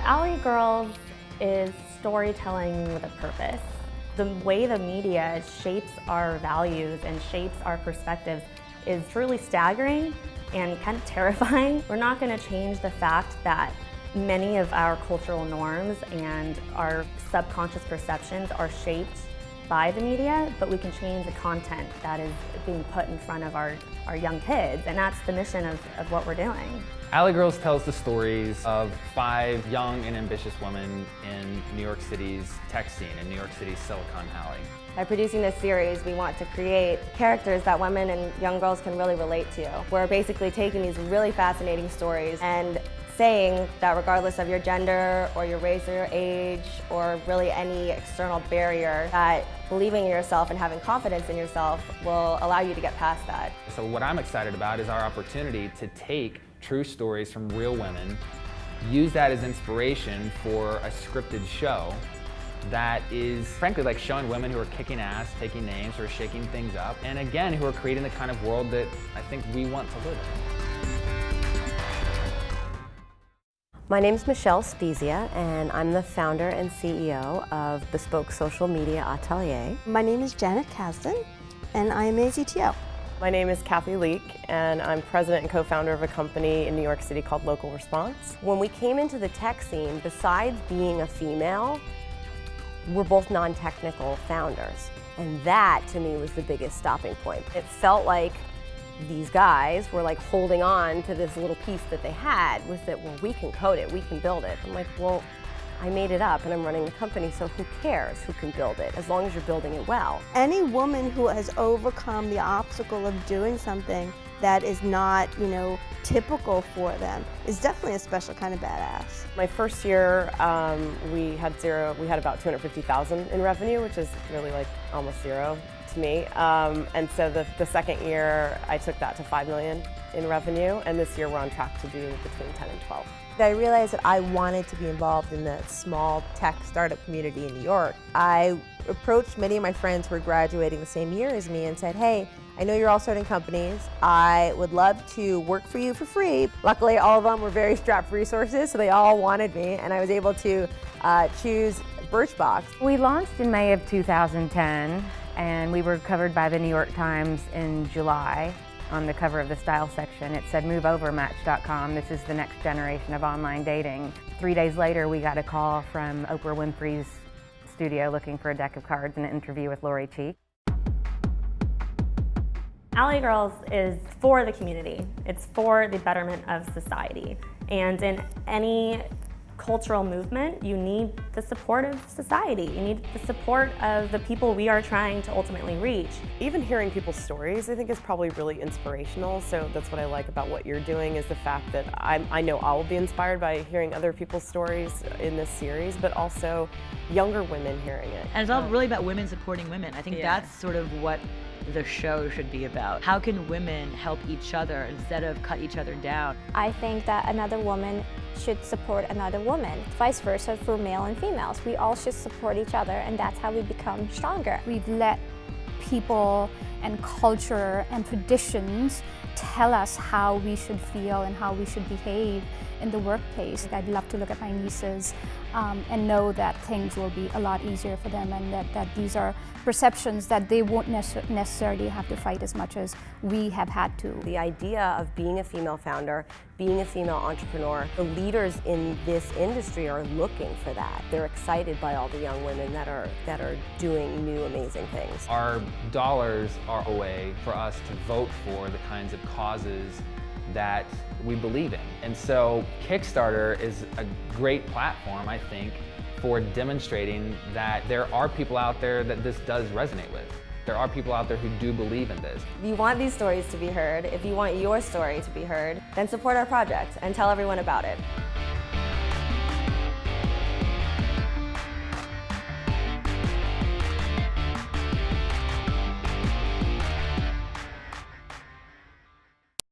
Alley Girls is storytelling with a purpose. The way the media shapes our values and shapes our perspectives is truly staggering and kind of terrifying. We're not going to change the fact that many of our cultural norms and our subconscious perceptions are shaped by the media, but we can change the content that is being put in front of our young kids, and that's the mission of what we're doing. Alley Girls tells the stories of 5 young and ambitious women in New York City's tech scene, in New York City's Silicon Valley. By producing this series, we want to create characters that women and young girls can really relate to. We're basically taking these really fascinating stories and saying that regardless of your gender or your race or your age or really any external barrier, that believing in yourself and having confidence in yourself will allow you to get past that. So what I'm excited about is our opportunity to take true stories from real women, use that as inspiration for a scripted show that is frankly like showing women who are kicking ass, taking names, who are shaking things up, and again, who are creating the kind of world that I think we want to live in. My name is Michelle Spezia, and I'm the founder and CEO of Bespoke Social Media Atelier. My name is Janet Kasdan, and I am a CTO. My name is Kathy Leek, and I'm president and co-founder of a company in New York City called Local Response. When we came into the tech scene, besides being a female, we're both non-technical founders. And that, to me, was the biggest stopping point. It felt like these guys were like holding on to this little piece that they had, was that, well, we can code it, we can build it. I'm like, well, I made it up and I'm running the company, so who cares who can build it, as long as you're building it well. Any woman who has overcome the obstacle of doing something that is not, typical for them is definitely a special kind of badass. My first year, we had about 250,000 in revenue, which is really like almost zero to me. And so the second year, I took that to 5 million in revenue, and this year we're on track to do between 10 and 12. I realized that I wanted to be involved in the small tech startup community in New York. I approached many of my friends who were graduating the same year as me and said, hey, I know you're all starting companies. I would love to work for you for free. Luckily, all of them were very strapped for resources, so they all wanted me, and I was able to choose Birchbox. We launched in May of 2010, and we were covered by the New York Times in July. On the cover of the style section, it said, "Move over, Match.com. This is the next generation of online dating." 3 days later, we got a call from Oprah Winfrey's studio looking for a deck of cards and an interview with Lori Cheek. Alley Girls is for the community. It's for the betterment of society. And in any cultural movement, you need the support of society. You need the support of the people we are trying to ultimately reach. Even hearing people's stories, I think, is probably really inspirational. So that's what I like about what you're doing, is the fact that I know I will be inspired by hearing other people's stories in this series, but also younger women hearing it. And it's all really about women supporting women. I think that's sort of what the show should be about. How can women help each other instead of cut each other down? I think that another woman should support another woman. Vice versa for male and females. We all should support each other, and that's how we become stronger. We've let people and culture and traditions tell us how we should feel and how we should behave in the workplace. I'd love to look at my nieces and know that things will be a lot easier for them, and that these are perceptions that they won't necessarily have to fight as much as we have had to. The idea of being a female founder, being a female entrepreneur, the leaders in this industry are looking for that. They're excited by all the young women that are doing new, amazing things. Our dollars are a way for us to vote for the kinds of causes that we believe in. And so Kickstarter is a great platform, I think, for demonstrating that there are people out there that this does resonate with. There are people out there who do believe in this. If you want these stories to be heard, if you want your story to be heard, then support our project and tell everyone about it.